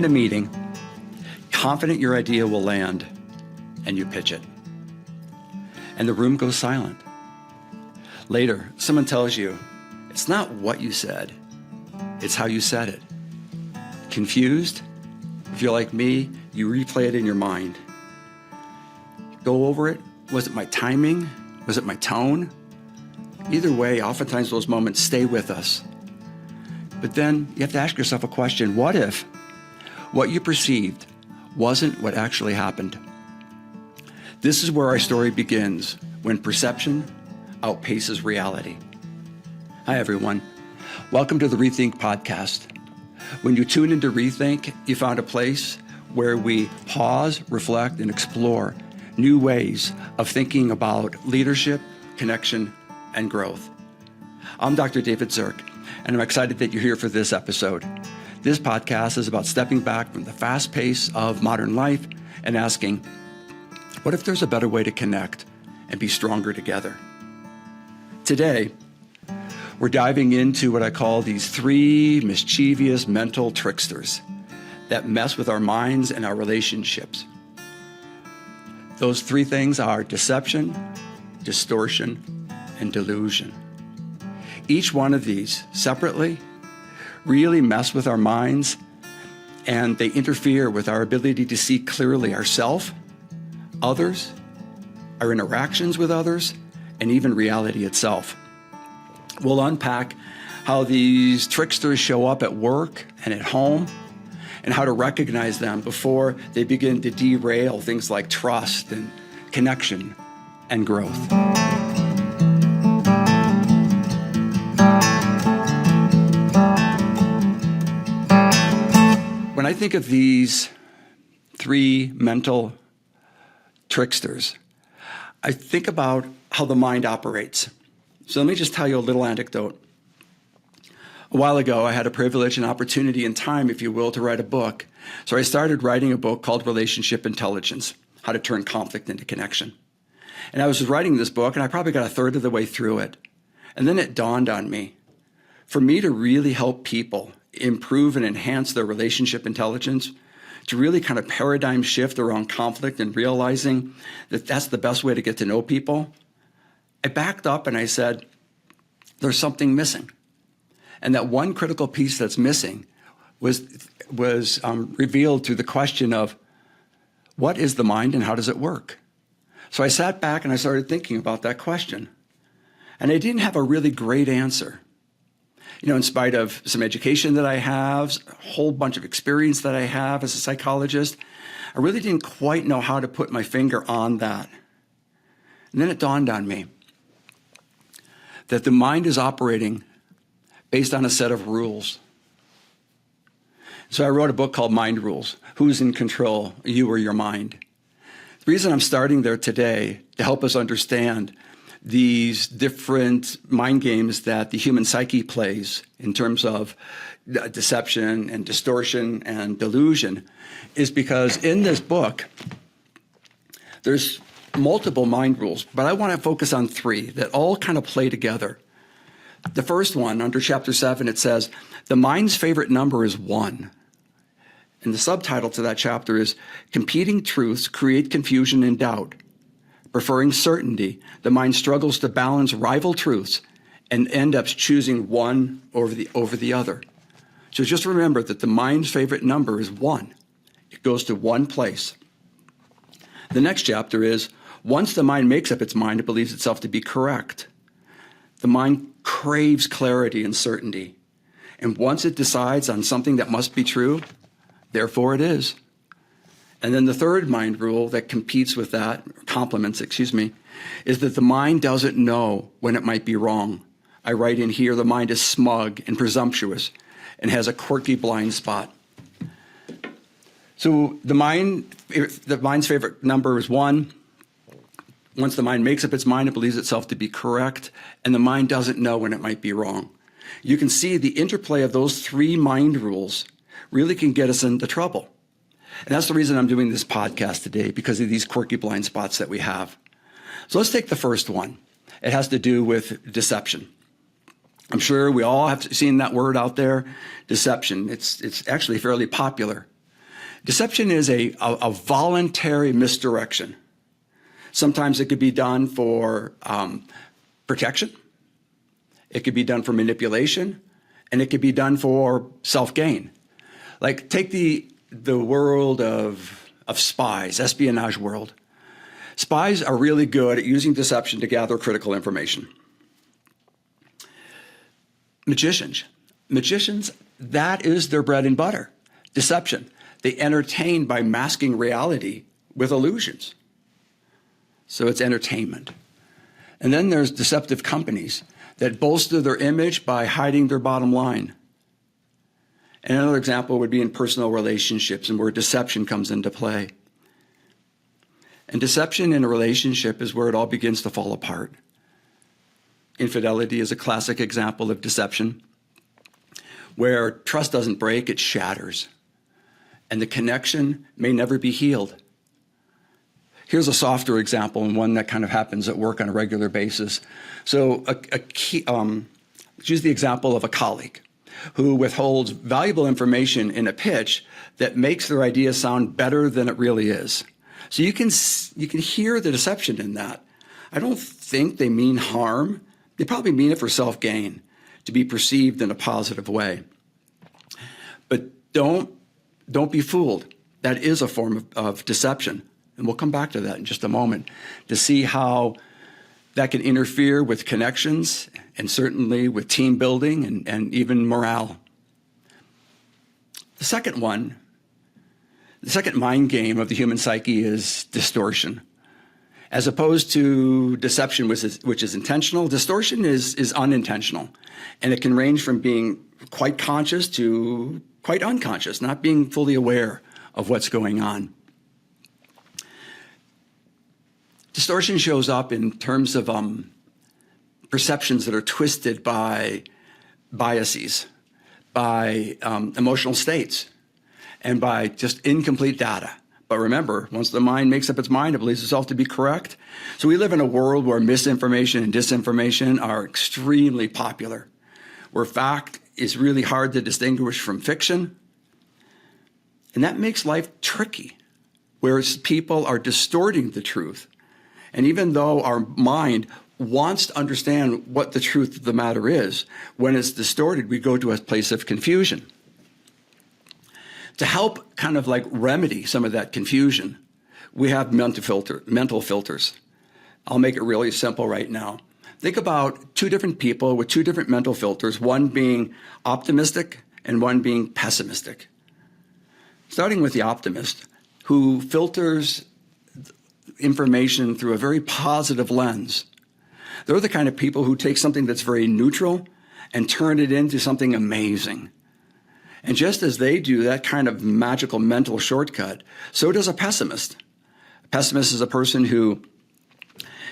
a meeting, confident your idea will land, and you pitch it. And the room goes silent. Later, someone tells you, it's not what you said, it's how you said it. Confused? If you're like me, you replay it in your mind. Go over it. Was it my timing? Was it my tone? Either way, oftentimes those moments stay with us. But then you have to ask yourself a question. What if what you perceived wasn't what actually happened? This is where our story begins, when perception outpaces reality. Hi, everyone. Welcome to the Rethink Podcast. When you tune into Rethink, you found a place where we pause, reflect, and explore new ways of thinking about leadership, connection, and growth. I'm Dr. David Zierk, and I'm excited that you're here for this episode. This podcast is about stepping back from the fast pace of modern life and asking, what if there's a better way to connect and be stronger together? Today, we're diving into what I call these 3 mischievous mental tricksters that mess with our minds and our relationships. Those 3 things are deception, distortion, and delusion. Each one of these separately really mess with our minds, and they interfere with our ability to see clearly ourselves, others, our interactions with others, and even reality itself. We'll unpack how these tricksters show up at work and at home, and how to recognize them before they begin to derail things like trust and connection and growth. When I think of these 3 mental tricksters, I think about how the mind operates. So let me just tell you a little anecdote. A while ago, I had a privilege and opportunity and time, if you will, to write a book. So I started writing a book called Relationship Intelligence, How to Turn Conflict into Connection. And I was writing this book, and I probably got a third of the way through it. And then it dawned on me, for me to really help people improve and enhance their relationship intelligence, to really kind of paradigm shift around conflict and realizing that that's the best way to get to know people, I backed up and I said, there's something missing. And that one critical piece that's missing was revealed through the question of, what is the mind and how does it work? So I sat back and I started thinking about that question. And I didn't have a really great answer. You know, in spite of some education that I have, a whole bunch of experience that I have as a psychologist, I really didn't quite know how to put my finger on that. And then it dawned on me that the mind is operating based on a set of rules. So I wrote a book called Mind Rules. Who's in control, you or your mind? The reason I'm starting there today to help us understand these different mind games that the human psyche plays in terms of deception and distortion and delusion is because in this book, there's multiple mind rules, but I want to focus on 3 that all kind of play together. The first one, under chapter 7, it says, the mind's favorite number is 1. And the subtitle to that chapter is, Competing Truths Create Confusion and Doubt. Preferring certainty, the mind struggles to balance rival truths and ends up choosing one over the other. So just remember that the mind's favorite number is 1. It goes to one place. The next chapter is, once the mind makes up its mind, it believes itself to be correct. The mind craves clarity and certainty. And once it decides on something that must be true, therefore it is. And then the third mind rule that complements, is that the mind doesn't know when it might be wrong. I write in here, the mind is smug and presumptuous and has a quirky blind spot. So the mind's favorite number is 1. Once the mind makes up its mind, it believes itself to be correct, and the mind doesn't know when it might be wrong. You can see the interplay of those 3 mind rules really can get us into trouble. And that's the reason I'm doing this podcast today, because of these quirky blind spots that we have. So let's take the first one. It has to do with deception. I'm sure we all have seen that word out there, deception. It's actually fairly popular. Deception is a voluntary misdirection. Sometimes it could be done for protection. It could be done for manipulation, and it could be done for self-gain. Like take the world of spies, espionage world. Spies are really good at using deception to gather critical information. Magicians, that is their bread and butter, deception. They entertain by masking reality with illusions. So it's entertainment. And then there's deceptive companies that bolster their image by hiding their bottom line. And another example would be in personal relationships and where deception comes into play. And deception in a relationship is where it all begins to fall apart. Infidelity is a classic example of deception, where trust doesn't break, it shatters. And the connection may never be healed. Here's a softer example, and one that kind of happens at work on a regular basis. So let's use the example of a colleague who withholds valuable information in a pitch that makes their idea sound better than it really is. So you can hear the deception in that. I don't think they mean harm. They probably mean it for self-gain, to be perceived in a positive way. But don't be fooled. That is a form of deception. And we'll come back to that in just a moment to see how that can interfere with connections and certainly with team building and even morale. The second mind game of the human psyche is distortion. As opposed to deception, which is intentional, distortion is unintentional. And it can range from being quite conscious to quite unconscious, not being fully aware of what's going on. Distortion shows up in terms of perceptions that are twisted by biases, by emotional states, and by just incomplete data. But remember, once the mind makes up its mind, it believes itself to be correct. So we live in a world where misinformation and disinformation are extremely popular, where fact is really hard to distinguish from fiction. And that makes life tricky, whereas people are distorting the truth. And even though our mind wants to understand what the truth of the matter is, when it's distorted, we go to a place of confusion. To help kind of like remedy some of that confusion, we have mental filters. I'll make it really simple right now. Think about two different people with two different mental filters, one being optimistic and one being pessimistic. Starting with the optimist, who filters information through a very positive lens. They're the kind of people who take something that's very neutral and turn it into something amazing. And just as they do that kind of magical mental shortcut, so does a pessimist. A pessimist is a person who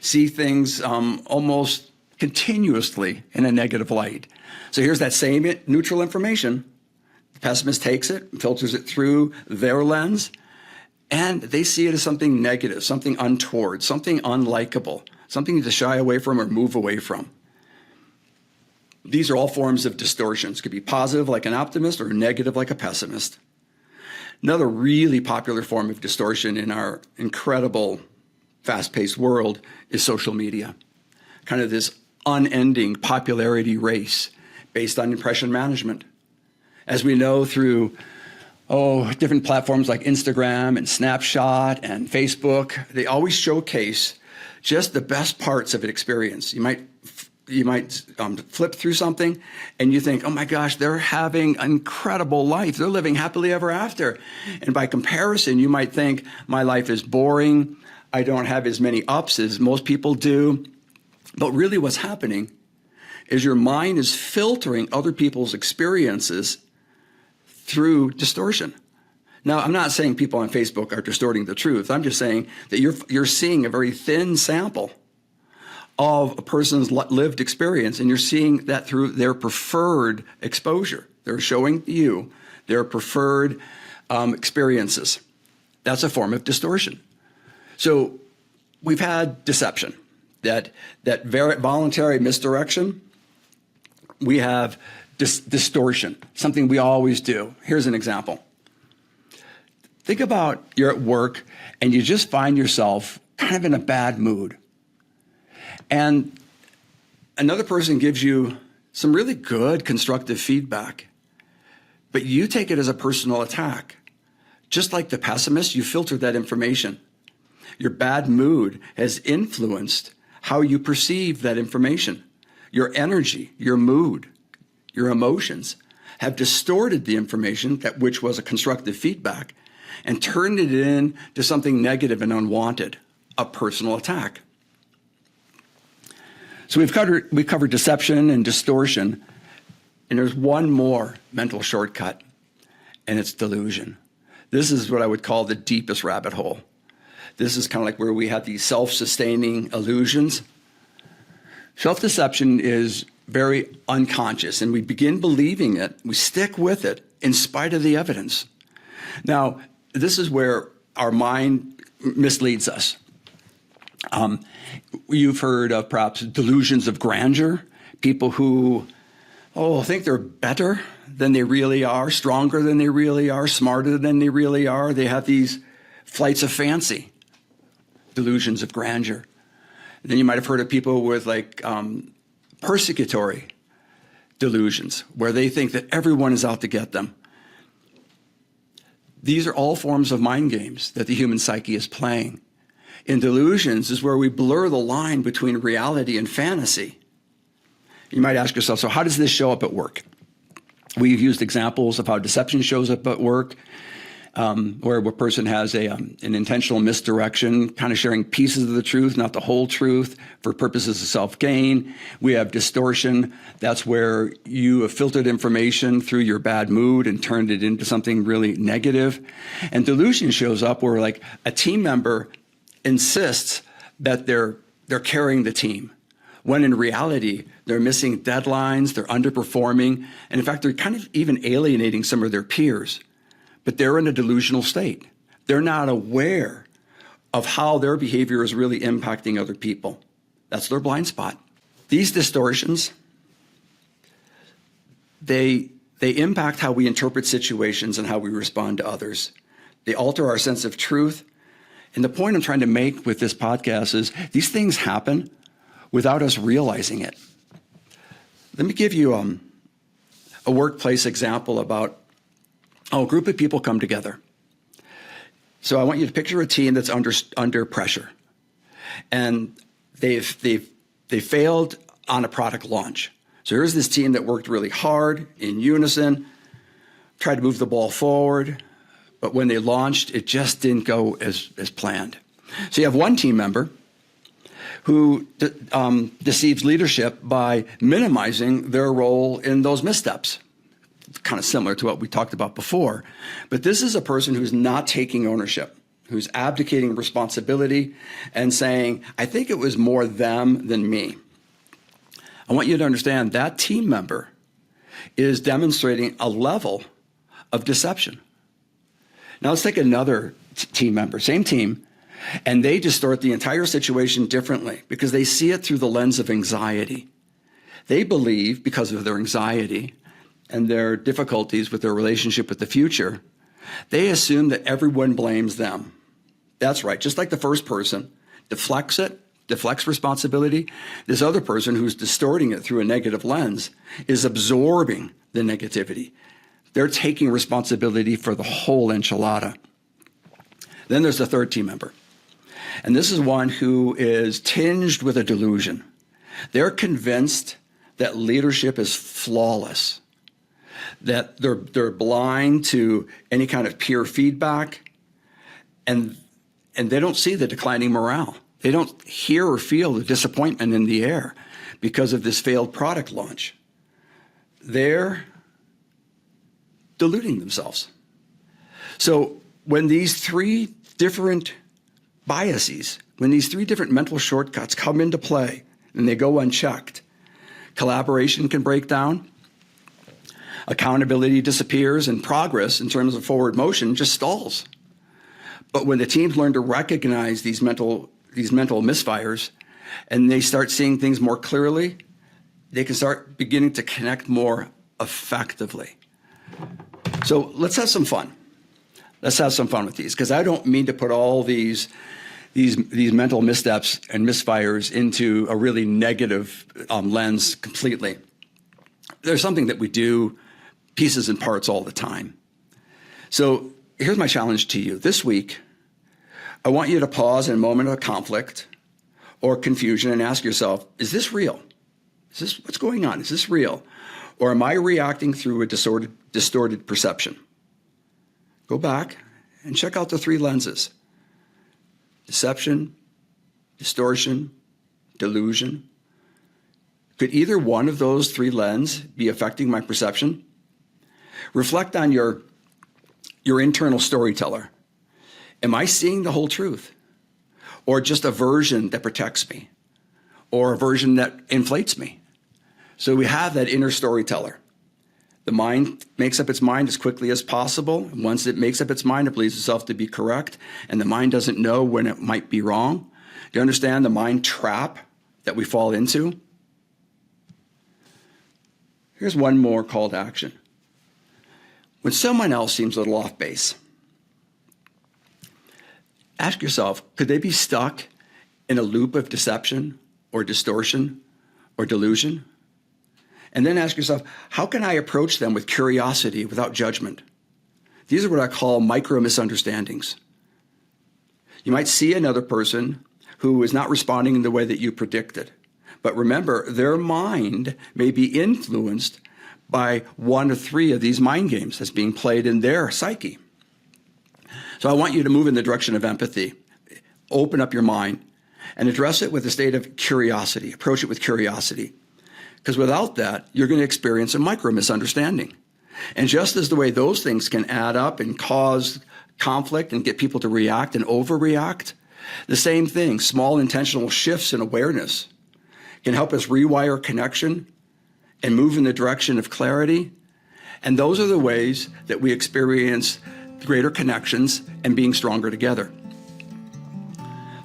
sees things almost continuously in a negative light. So here's that same neutral information. The pessimist takes it, filters it through their lens, and they see it as something negative, something untoward, something unlikable, something to shy away from or move away from. These are all forms of distortions. It could be positive like an optimist or negative like a pessimist. Another really popular form of distortion in our incredible fast-paced world is social media. Kind of this unending popularity race based on impression management. As we know through different platforms like Instagram and Snapshot and Facebook, they always showcase just the best parts of an experience. You might flip through something and you think, oh my gosh, they're having an incredible life. They're living happily ever after. And by comparison, you might think my life is boring. I don't have as many ups as most people do. But really what's happening is your mind is filtering other people's experiences through distortion. Now, I'm not saying people on Facebook are distorting the truth. I'm just saying that you're seeing a very thin sample of a person's lived experience, and you're seeing that through their preferred exposure. They're showing you their preferred experiences. That's a form of distortion. So we've had deception, that very voluntary misdirection. We have distortion, something we always do. Here's an example. Think about you're at work and you just find yourself kind of in a bad mood. And another person gives you some really good constructive feedback, but you take it as a personal attack. Just like the pessimist, you filter that information. Your bad mood has influenced how you perceive that information. Your energy, your mood, your emotions have distorted the information, which was a constructive feedback, and turned it into something negative and unwanted, a personal attack. So we've covered deception and distortion, and there's one more mental shortcut, and it's delusion. This is what I would call the deepest rabbit hole. This is kind of like where we have these self-sustaining illusions. Self-deception is very unconscious, and we begin believing it. We stick with it in spite of the evidence. Now, this is where our mind misleads us. You've heard of perhaps delusions of grandeur, people who, think they're better than they really are, stronger than they really are, smarter than they really are. They have these flights of fancy, delusions of grandeur. Then you might have heard of people with persecutory delusions, where they think that everyone is out to get them. These are all forms of mind games that the human psyche is playing. In delusions is where we blur the line between reality and fantasy. You might ask yourself, so how does this show up at work? We've used examples of how deception shows up at work, where a person has an intentional misdirection, kind of sharing pieces of the truth, not the whole truth, for purposes of self-gain. We have distortion. That's where you have filtered information through your bad mood and turned it into something really negative. And delusion shows up where a team member insists that they're carrying the team, when in reality, they're missing deadlines, they're underperforming, and in fact, they're kind of even alienating some of their peers. But they're in a delusional state. They're not aware of how their behavior is really impacting other people. That's their blind spot. These distortions, they impact how we interpret situations and how we respond to others. They alter our sense of truth. And the point I'm trying to make with this podcast is these things happen without us realizing it. Let me give you a workplace example about a group of people come together. So I want you to picture a team that's under pressure, and they failed on a product launch. So here's this team that worked really hard in unison, tried to move the ball forward, but when they launched, it just didn't go as planned. So you have one team member who deceives leadership by minimizing their role in those missteps. Kind of similar to what we talked about before. But this is a person who's not taking ownership, who's abdicating responsibility and saying, I think it was more them than me. I want you to understand that team member is demonstrating a level of deception. Now let's take another team member, same team, and they distort the entire situation differently because they see it through the lens of anxiety. They believe, because of their anxiety and their difficulties with their relationship with the future, they assume that everyone blames them. That's right, just like the first person deflects responsibility, this other person who's distorting it through a negative lens is absorbing the negativity. They're taking responsibility for the whole enchilada. Then there's the third team member. And this is one who is tinged with a delusion. They're convinced that leadership is flawless, that they're blind to any kind of peer feedback, and they don't see the declining morale. They don't hear or feel the disappointment in the air because of this failed product launch. They're deluding themselves. So when these three different biases, when these three different mental shortcuts come into play and they go unchecked, collaboration can break down, accountability disappears, and progress in terms of forward motion just stalls. But when the teams learn to recognize these mental misfires and they start seeing things more clearly, they can start beginning to connect more effectively. So let's have some fun. Let's have some fun with these, because I don't mean to put all these mental missteps and misfires into a really negative lens completely. There's something that we do pieces and parts all the time. So here's my challenge to you. This week, I want you to pause in a moment of conflict or confusion and ask yourself, is this real? What's going on? Is this real? Or am I reacting through a distorted perception? Go back and check out the 3 lenses: deception, distortion, delusion. Could either one of those 3 lenses be affecting my perception? Reflect on your internal storyteller. Am I seeing the whole truth? Or just a version that protects me? Or a version that inflates me? So we have that inner storyteller. The mind makes up its mind as quickly as possible. And once it makes up its mind, it believes itself to be correct, and the mind doesn't know when it might be wrong. Do you understand the mind trap that we fall into? Here's one more call to action. When someone else seems a little off base, ask yourself, could they be stuck in a loop of deception or distortion or delusion? And then ask yourself, how can I approach them with curiosity without judgment? These are what I call micro misunderstandings. You might see another person who is not responding in the way that you predicted. But remember, their mind may be influenced by 1 or 3 of these mind games that's being played in their psyche. So I want you to move in the direction of empathy. Open up your mind and address it with a state of curiosity. Approach it with curiosity. Because without that, you're going to experience a micro misunderstanding. And just as the way those things can add up and cause conflict and get people to react and overreact, the same thing, small intentional shifts in awareness, can help us rewire connection and move in the direction of clarity. And those are the ways that we experience greater connections and being stronger together.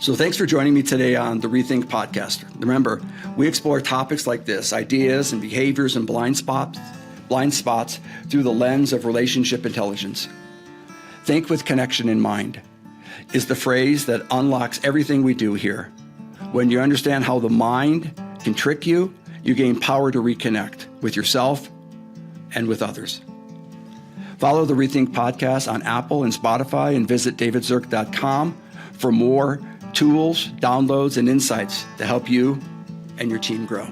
So thanks for joining me today on the Rethink podcast. Remember, we explore topics like this, ideas and behaviors and blind spots through the lens of relationship intelligence. Think with connection in mind is the phrase that unlocks everything we do here. When you understand how the mind can trick you, you gain power to reconnect with yourself and with others. Follow the Rethink podcast on Apple and Spotify, and visit davidzierk.com for more tools, downloads, and insights to help you and your team grow.